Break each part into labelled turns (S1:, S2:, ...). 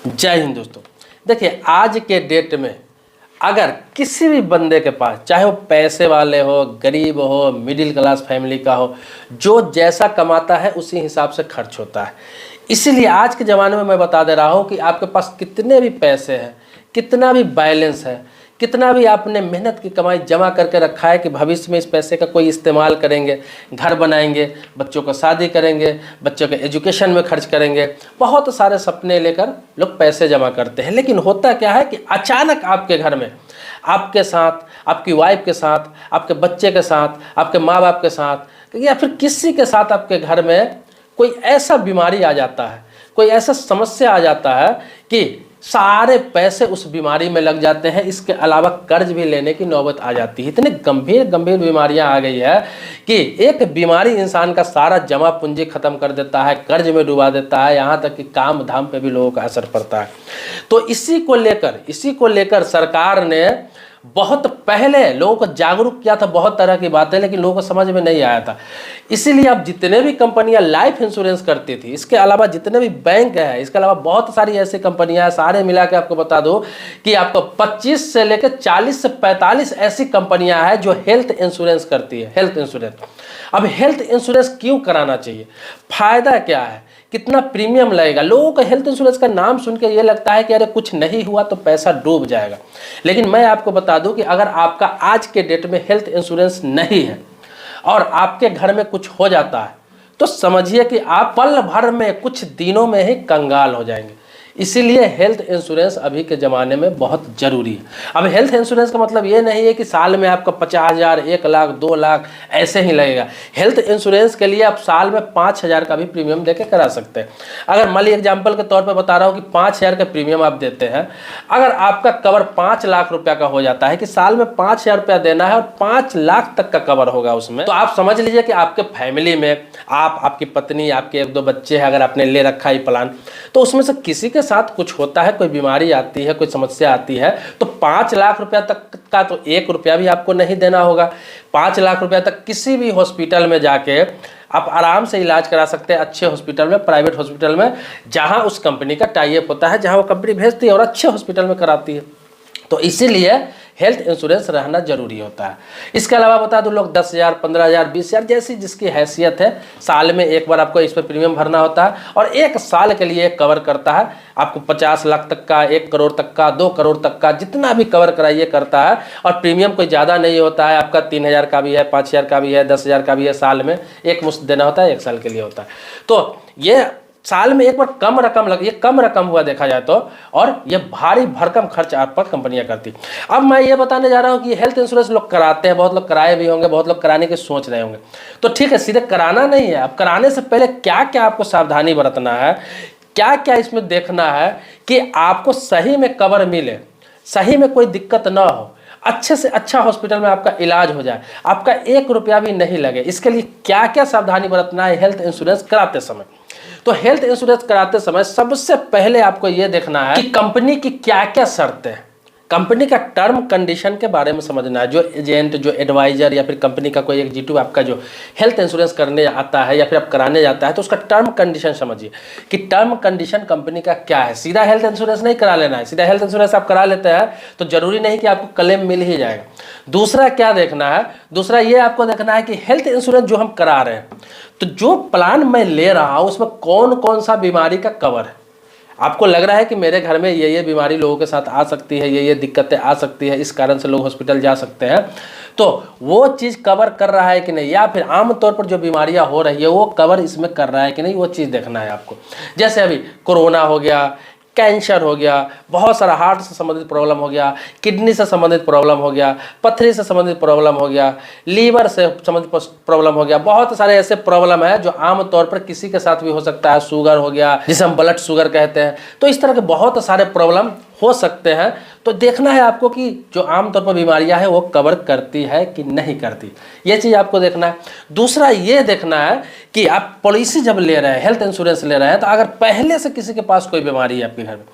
S1: जय हिंद दोस्तों। देखिए, आज के डेट में अगर किसी भी बंदे के पास, चाहे वो पैसे वाले हो, गरीब हो, मिडिल क्लास फैमिली का हो, जो जैसा कमाता है उसी हिसाब से खर्च होता है। इसीलिए आज के ज़माने में मैं बता दे रहा हूँ कि आपके पास कितने भी पैसे हैं, कितना भी बैलेंस है, कितना भी आपने मेहनत की कमाई जमा करके रखा है कि भविष्य में इस पैसे का कोई इस्तेमाल करेंगे, घर बनाएंगे, बच्चों को शादी करेंगे, बच्चों के एजुकेशन में खर्च करेंगे, बहुत सारे सपने लेकर लोग पैसे जमा करते हैं। लेकिन होता क्या है कि अचानक आपके घर में, आपके साथ, आपकी वाइफ के साथ, आपके बच्चे के साथ, आपके माँ बाप के साथ या फिर किसी के साथ आपके घर में कोई ऐसा बीमारी आ जाता है, कोई ऐसा समस्या आ जाता है कि सारे पैसे उस बीमारी में लग जाते हैं। इसके अलावा कर्ज भी लेने की नौबत आ जाती है। इतने गंभीर बीमारियां आ गई है कि एक बीमारी इंसान का सारा जमा पूंजी खत्म कर देता है, कर्ज में डुबा देता है, यहाँ तक कि काम धाम पे भी लोगों का असर पड़ता है। तो इसी को लेकर सरकार ने बहुत पहले लोगों को जागरूक किया था, बहुत तरह की बातें, लेकिन लोगों को समझ में नहीं आया था। इसीलिए अब जितने भी कंपनियां लाइफ इंश्योरेंस करती थी, इसके अलावा जितने भी बैंक है, इसके अलावा बहुत सारी ऐसी कंपनियां हैं, सारे मिला के आपको बता दो कि आपको 25 से लेकर 40 से 45 ऐसी कंपनियां हैं जो हेल्थ इंश्योरेंस करती है। हेल्थ इंश्योरेंस, अब हेल्थ इंश्योरेंस क्यों कराना चाहिए, फायदा क्या है, कितना प्रीमियम लगेगा? लोगों को हेल्थ इंश्योरेंस का नाम सुन के ये लगता है कि अरे कुछ नहीं हुआ तो पैसा डूब जाएगा। लेकिन मैं आपको बता दूं कि अगर आपका आज के डेट में हेल्थ इंश्योरेंस नहीं है और आपके घर में कुछ हो जाता है तो समझिए कि आप पल भर में, कुछ दिनों में ही कंगाल हो जाएंगे। इसीलिए हेल्थ इंश्योरेंस अभी के ज़माने में बहुत ज़रूरी है। अब हेल्थ इंश्योरेंस का मतलब ये नहीं है कि साल में आपका 50,000, 1 लाख, 2 लाख ऐसे ही लगेगा। हेल्थ इंश्योरेंस के लिए आप साल में 5,000 का भी प्रीमियम देके करा सकते हैं। अगर मान लीजिए एग्जाम्पल के तौर पे बता रहा हूँ कि 5,000 का प्रीमियम आप देते हैं, अगर आपका कवर 5 लाख रुपया का हो जाता है कि साल में 5,000 रुपया देना है और 5 लाख तक का कवर होगा उसमें, तो आप समझ लीजिए कि आपके फैमिली में आप, आपकी पत्नी, आपके 1-2 बच्चे हैं, अगर आपने ले रखा है प्लान, तो उसमें से किसी के साथ कुछ होता है, कोई बीमारी आती है, कोई समस्या आती है, तो 5 लाख रुपया तक का तो 1 रुपया भी आपको नहीं देना होगा। 5 लाख रुपया तक किसी भी हॉस्पिटल में जाके आप आराम से इलाज करा सकते हैं, अच्छे हॉस्पिटल में, प्राइवेट हॉस्पिटल में, जहां उस कंपनी का टाई अप होता है, जहां वो कंपनी भेजती है और अच्छे हॉस्पिटल में कराती है। तो इसीलिए हेल्थ इंश्योरेंस रहना जरूरी होता है। इसके अलावा बता दो, लोग 10,000, 15,000, 20,000 जैसी जिसकी हैसियत है, साल में एक बार आपको इस पर प्रीमियम भरना होता है और 1 साल के लिए कवर करता है। आपको 50 लाख तक का, 1 करोड़ तक का, 2 करोड़ तक का, जितना भी कवर कराइए करता है। और प्रीमियम कोई ज़्यादा नहीं होता है, आपका 3,000 का भी है, 5,000 का भी है, 10,000 का भी है। साल में एक मुश्त देना होता है, 1 साल के लिए होता है। तो ये साल में एक बार कम रकम लगी, ये कम रकम हुआ देखा जाए तो, और ये भारी भरकम खर्च आप पर कंपनियां करती। अब मैं ये बताने जा रहा हूँ कि हेल्थ इंश्योरेंस लोग कराते हैं, बहुत लोग कराए भी होंगे, बहुत लोग कराने की सोच रहे होंगे। तो ठीक है, सीधे कराना नहीं है। अब कराने से पहले क्या क्या आपको सावधानी बरतना है, क्या क्या इसमें देखना है कि आपको सही में कवर मिले, सही में कोई दिक्कत ना हो, अच्छे से अच्छा हॉस्पिटल में आपका इलाज हो जाए, आपका 1 रुपया भी नहीं लगे। इसके लिए क्या क्या सावधानी बरतना है हेल्थ इंश्योरेंस कराते समय? तो हेल्थ इंश्योरेंस कराते समय सबसे पहले आपको यह देखना है कि कंपनी की क्या क्या शर्तें हैं, कंपनी का टर्म कंडीशन के बारे में समझना है। जो एजेंट, जो एडवाइजर या फिर कंपनी का कोई एग्जीक्यूटिव आपका जो हेल्थ इंश्योरेंस करने आता है या फिर आप कराने जाता है, तो उसका टर्म कंडीशन समझिए कि टर्म कंडीशन कंपनी का क्या है। सीधा हेल्थ इंश्योरेंस नहीं करा लेना है। सीधा हेल्थ इंश्योरेंस आप करा लेते हैं तो जरूरी नहीं कि आपको क्लेम मिल ही जाएगा। दूसरा क्या देखना है, दूसरा ये आपको देखना है कि हेल्थ इंश्योरेंस जो हम करा रहे हैं, तो जो प्लान मैं ले रहा हूँ उसमें कौन कौन सा बीमारी का कवर है। आपको लग रहा है कि मेरे घर में ये बीमारी लोगों के साथ आ सकती है, ये दिक्कतें आ सकती है, इस कारण से लोग हॉस्पिटल जा सकते हैं, तो वो चीज़ कवर कर रहा है कि नहीं, या फिर आम तौर पर जो बीमारियां हो रही है वो कवर इसमें कर रहा है कि नहीं, वो चीज़ देखना है आपको। जैसे अभी कोरोना हो गया, कैंसर हो गया, बहुत सारा हार्ट से संबंधित प्रॉब्लम हो गया, किडनी से संबंधित प्रॉब्लम हो गया, पथरी से संबंधित प्रॉब्लम हो गया, लीवर से संबंधित प्रॉब्लम हो गया। बहुत सारे ऐसे प्रॉब्लम है जो आम तौर पर किसी के साथ भी हो सकता है। शुगर हो गया, जिसे हम ब्लड शुगर कहते हैं। तो इस तरह के बहुत सारे प्रॉब्लम हो सकते हैं। तो देखना है आपको कि जो आमतौर पर बीमारियां हैं वो कवर करती है कि नहीं करती, ये चीज़ आपको देखना है। दूसरा ये देखना है कि आप पॉलिसी जब ले रहे हैं, हेल्थ इंश्योरेंस ले रहे हैं, तो अगर पहले से किसी के पास कोई बीमारी है आपके घर में,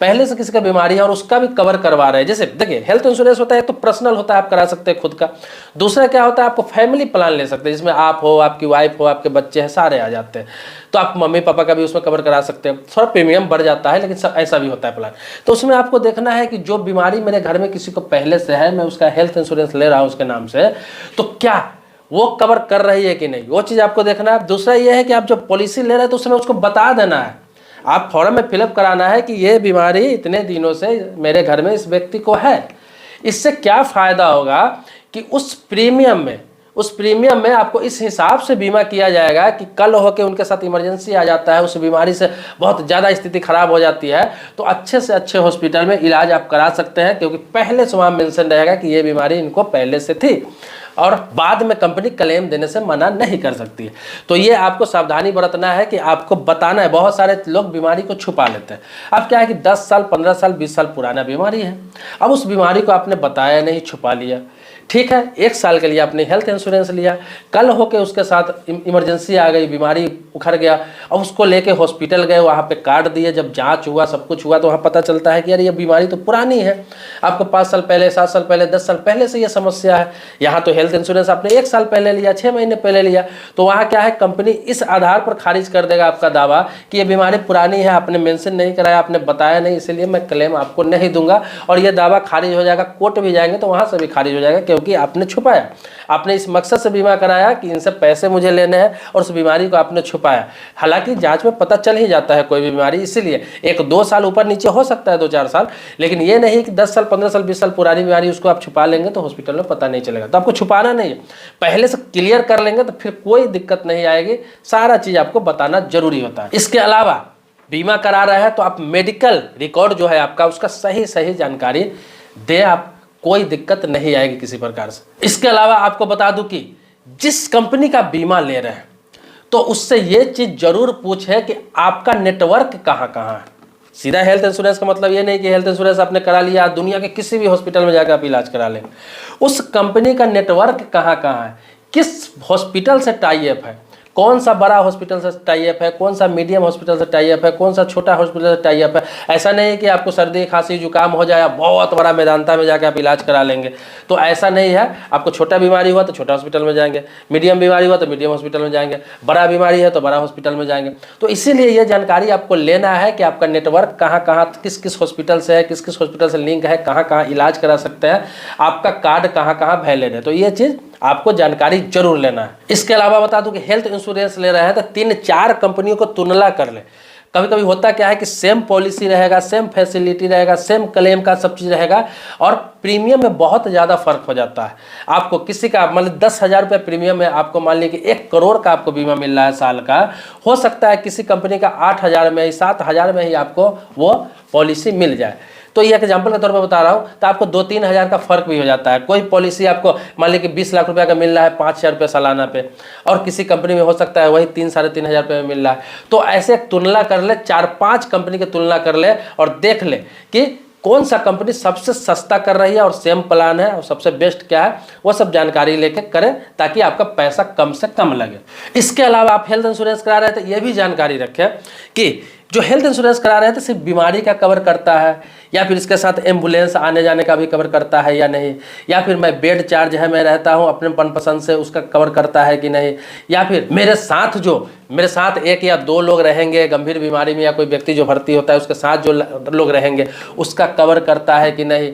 S1: पहले से किसी का बीमारी है और उसका भी कवर करवा रहे हैं, जैसे देखिए हेल्थ इंश्योरेंस होता है तो पर्सनल होता है, आप करा सकते हैं खुद का। दूसरा क्या होता है, आपको फैमिली प्लान ले सकते हैं, जिसमें आप हो, आपकी वाइफ हो, आपके बच्चे हैं, सारे आ जाते हैं, तो आप मम्मी पापा का भी उसमें कवर करा सकते हैं। थोड़ा प्रीमियम बढ़ जाता है, लेकिन ऐसा भी होता है प्लान। तो उसमें आपको देखना है कि जो बीमारी मेरे घर में किसी को पहले से है, मैं उसका हेल्थ इंश्योरेंस ले रहा हूँ उसके नाम से, तो क्या वो कवर कर रही है कि नहीं, वो चीज़ आपको देखना है। दूसरा ये है कि आप जब पॉलिसी ले रहे हैं तो उसमें उसको बता देना है, आप फॉर्म में फिलअप कराना है कि ये बीमारी इतने दिनों से मेरे घर में इस व्यक्ति को है। इससे क्या फ़ायदा होगा कि उस प्रीमियम में आपको इस हिसाब से बीमा किया जाएगा कि कल होकर उनके साथ इमरजेंसी आ जाता है, उस बीमारी से बहुत ज़्यादा स्थिति खराब हो जाती है, तो अच्छे से अच्छे हॉस्पिटल में इलाज आप करा सकते हैं, क्योंकि पहले से वहाँ मेंशन रहेगा कि ये बीमारी इनको पहले से थी, और बाद में कंपनी क्लेम देने से मना नहीं कर सकती है। तो ये आपको सावधानी बरतना है कि आपको बताना है। बहुत सारे लोग बीमारी को छुपा लेते हैं। अब क्या है कि 10 साल 15 साल 20 साल पुराना बीमारी है, अब उस बीमारी को आपने बताया नहीं, छुपा लिया, ठीक है, 1 साल के लिए आपने हेल्थ इंश्योरेंस लिया, कल होके उसके साथ इमरजेंसी आ गई, बीमारी उखड़ गया, और उसको लेके हॉस्पिटल गए, वहाँ पे कार्ड दिए, जब जांच हुआ, सब कुछ हुआ, तो वहाँ पता चलता है कि यार ये बीमारी तो पुरानी है, आपको 5 साल पहले, 7 साल पहले, 10 साल पहले से ये समस्या है। यहाँ तो हेल्थ इंश्योरेंस आपने 1 साल पहले लिया, 6 महीने पहले लिया, तो वहाँ क्या है, कंपनी इस आधार पर खारिज कर देगा आपका दावा कि ये बीमारी पुरानी है, आपने मेंशन नहीं कराया, आपने बताया नहीं, इसलिए मैं क्लेम आपको नहीं दूंगा, और ये दावा खारिज हो जाएगा। कोर्ट भी जाएंगे तो वहाँ से भी खारिज हो जाएगा, क्योंकि आपने छुपाया, आपने इस मकसद से बीमा कराया कि इनसे पैसे मुझे लेने हैं, और उस बीमारी को आपने छुपाया। हालांकि जांच में पता चल ही जाता है कोई भी बीमारी, इसीलिए 1-2 साल ऊपर नीचे हो सकता है, 2-4 साल, लेकिन ये नहीं कि 10 साल 15 साल 20 साल पुरानी बीमारी उसको आप छुपा लेंगे तो हॉस्पिटल में पता नहीं चलेगा। तो आपको छुपाना नहीं है, पहले से क्लियर कर लेंगे तो फिर कोई दिक्कत नहीं आएगी। सारा चीज़ आपको बताना जरूरी होता है। इसके अलावा बीमा करा रहा है तो आप मेडिकल रिकॉर्ड जो है आपका, उसका सही जानकारी दे, आप कोई दिक्कत नहीं आएगी किसी प्रकार से। इसके अलावा आपको बता दूं कि जिस कंपनी का बीमा ले रहे हैं तो उससे ये चीज जरूर पूछे कि आपका नेटवर्क कहाँ कहाँ है। सीधा हेल्थ इंश्योरेंस का मतलब ये नहीं कि हेल्थ इंश्योरेंस आपने करा लिया, दुनिया के किसी भी हॉस्पिटल में जाकर आप इलाज करा लें। उस कंपनी का नेटवर्क कहाँ कहाँ है, किस हॉस्पिटल से टाई अप है, कौन सा बड़ा हॉस्पिटल से टाई अप है, कौन सा मीडियम हॉस्पिटल से टाई अप है, कौन सा छोटा हॉस्पिटल से टाई अप है। ऐसा नहीं है कि आपको सर्दी खांसी जुकाम हो जाए, बहुत बड़ा मेदांता में जाकर आप इलाज करा लेंगे, तो ऐसा नहीं है। आपको छोटा बीमारी हुआ तो छोटा हॉस्पिटल में जाएंगे, मीडियम बीमारी हुआ तो मीडियम हॉस्पिटल में जाएंगे, बड़ा बीमारी है तो बड़ा हॉस्पिटल में जाएंगे। तो इसीलिए ये जानकारी आपको लेना है कि आपका नेटवर्क कहाँ कहाँ, किस किस हॉस्पिटल से है, किस किस हॉस्पिटल से लिंक है, कहाँ कहाँ इलाज करा सकते हैं, आपका कार्ड कहाँ कहाँ वैलिड है। तो ये चीज़ आपको जानकारी जरूर लेना है। इसके अलावा बता दूं कि हेल्थ इंश्योरेंस ले रहे हैं तो 3-4 कंपनियों को तुलना कर ले। कभी कभी होता क्या है कि सेम पॉलिसी रहेगा, सेम फैसिलिटी रहेगा, सेम क्लेम का सब चीज़ रहेगा, और प्रीमियम में बहुत ज़्यादा फर्क हो जाता है। आपको किसी का मतलब 10,000 रुपये प्रीमियम है, आपको मान लीजिए कि 1 करोड़ का आपको बीमा मिल रहा है साल का, हो सकता है किसी कंपनी का 8,000 में ही, 7,000 में ही आपको वो पॉलिसी मिल जाए। तो ये एग्जाम्पल के तौर पर बता रहा हूँ, तो आपको 2-3 हज़ार का फर्क भी हो जाता है। कोई पॉलिसी आपको मान लीजिए कि 20 लाख रुपए का मिल रहा है 5,000 रुपये सालाना पे, और किसी कंपनी में हो सकता है वही 3-3.5 हज़ार रुपये में मिल रहा है। तो ऐसे तुलना कर ले, 4-5 कंपनी की तुलना कर ले और देख ले कि कौन सा कंपनी सबसे सस्ता कर रही है और सेम प्लान है और सबसे बेस्ट क्या है, वो सब जानकारी लेके करें, ताकि आपका पैसा कम से कम लगे। इसके अलावा आप हेल्थ इंश्योरेंस करा रहे थे, ये भी जानकारी रखें कि जो हेल्थ इंश्योरेंस करा रहे थे सिर्फ बीमारी का कवर करता है, या फिर इसके साथ एम्बुलेंस आने जाने का भी कवर करता है या नहीं, या फिर मैं बेड चार्ज है मैं रहता हूँ अपने मनपसंद से, उसका कवर करता है कि नहीं, या फिर मेरे साथ 1 या 2 लोग रहेंगे गंभीर बीमारी में, या कोई व्यक्ति जो भर्ती होता है उसके साथ जो लोग रहेंगे उसका कवर करता है कि नहीं,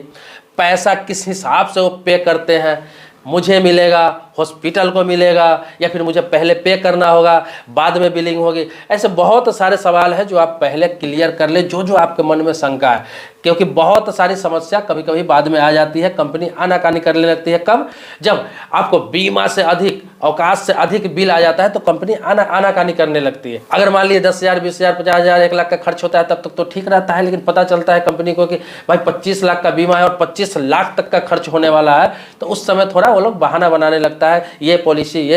S1: पैसा किस हिसाब से वो पे करते हैं, मुझे मिलेगा, हॉस्पिटल को मिलेगा, या फिर मुझे पहले पे करना होगा बाद में बिलिंग होगी। ऐसे बहुत सारे सवाल हैं जो आप पहले क्लियर कर ले, जो आपके मन में शंका है, क्योंकि बहुत सारी समस्या कभी कभी बाद में आ जाती है। कंपनी आनाकानी करने लगती है, कब, जब आपको बीमा से अधिक, अवकाश से अधिक बिल आ जाता है तो कंपनी आनाकानी करने लगती है। अगर मान लीजिए 10,000, 20,000, 50,000, 1 लाख का खर्च होता है तब तक तो ठीक रहता है, लेकिन पता चलता है कंपनी को कि भाई 25 लाख का बीमा है और 25 लाख तक का खर्च होने वाला है, तो उस समय थोड़ा वो लोग बहाना बनाने लगता लगता है ये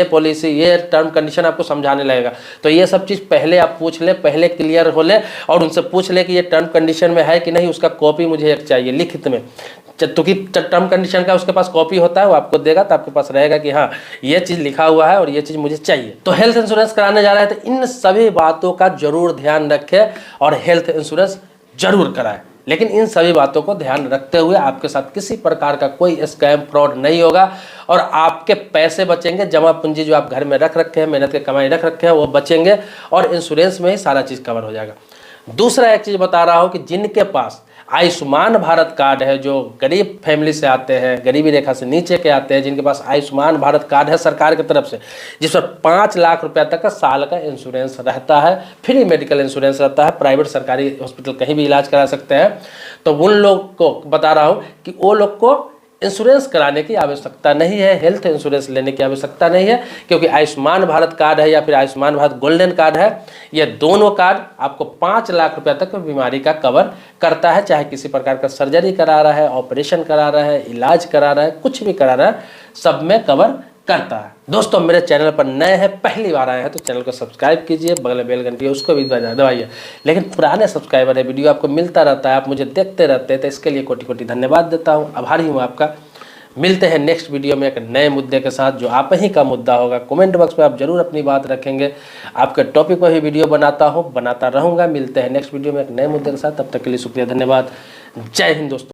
S1: पॉलिसी ये टर्म कंडीशन आपको समझाने लगेगा। तो ये सब चीज़ पहले आप पूछ ले, पहले क्लियर हो ले और उनसे पूछ ले कि ये टर्म कंडीशन में है कि नहीं, उसका कॉपी मुझे एक चाहिए लिखित में। क्योंकि टर्म कंडीशन का उसके पास कॉपी होता है, वो आपको देगा तो आपके पास रहेगा कि हाँ ये चीज़ लिखा हुआ है और ये चीज़ मुझे चाहिए। तो हेल्थ इंश्योरेंस कराने जा रहे हैं तो इन सभी बातों का जरूर ध्यान रखें और हेल्थ इंश्योरेंस जरूर कराएं। लेकिन इन सभी बातों को ध्यान रखते हुए आपके साथ किसी प्रकार का कोई स्कैम फ्रॉड नहीं होगा और आपके पैसे बचेंगे, जमा पूंजी जो आप घर में रख रखे हैं, मेहनत के कमाई रख रखे हैं वो बचेंगे और इंश्योरेंस में ही सारा चीज़ कवर हो जाएगा। दूसरा एक चीज़ बता रहा हूँ कि जिनके पास आयुष्मान भारत कार्ड है, जो गरीब फैमिली से आते हैं, गरीबी रेखा से नीचे के आते हैं, जिनके पास आयुष्मान भारत कार्ड है सरकार की तरफ से, जिस पर 5 लाख रुपए तक का साल का इंश्योरेंस रहता है, फ्री मेडिकल इंश्योरेंस रहता है, प्राइवेट सरकारी हॉस्पिटल कहीं भी इलाज करा सकते हैं, तो उन लोग को बता रहा हूँ कि वो लोग को इंश्योरेंस कराने की आवश्यकता नहीं है, हेल्थ इंश्योरेंस लेने की आवश्यकता नहीं है, क्योंकि आयुष्मान भारत कार्ड है या फिर आयुष्मान भारत गोल्डन कार्ड है, ये दोनों कार्ड आपको 5 लाख रुपए तक बीमारी का कवर करता है। चाहे किसी प्रकार का सर्जरी करा रहा है, ऑपरेशन करा रहा है, इलाज करा रहा है, कुछ भी करा रहा है, सब में कवर करता है। दोस्तों मेरे चैनल पर नए हैं, पहली बार आए हैं तो चैनल को सब्सक्राइब कीजिए, बगल में बेल घंटी है उसको भी दबाइए। लेकिन पुराने सब्सक्राइबर है, वीडियो आपको मिलता रहता है, आप मुझे देखते रहते हैं, तो इसके लिए कोटि कोटि धन्यवाद देता हूँ, आभारी हूँ आपका। मिलते हैं नेक्स्ट वीडियो में एक नए मुद्दे के साथ, जो आप ही का मुद्दा होगा। कमेंट बॉक्स में आप जरूर अपनी बात रखेंगे, आपके टॉपिक पर ही वीडियो बनाता रहूँगा। मिलते हैं नेक्स्ट वीडियो में एक नए मुद्दे के साथ, तब तक के लिए शुक्रिया, धन्यवाद, जय हिंद दोस्तों।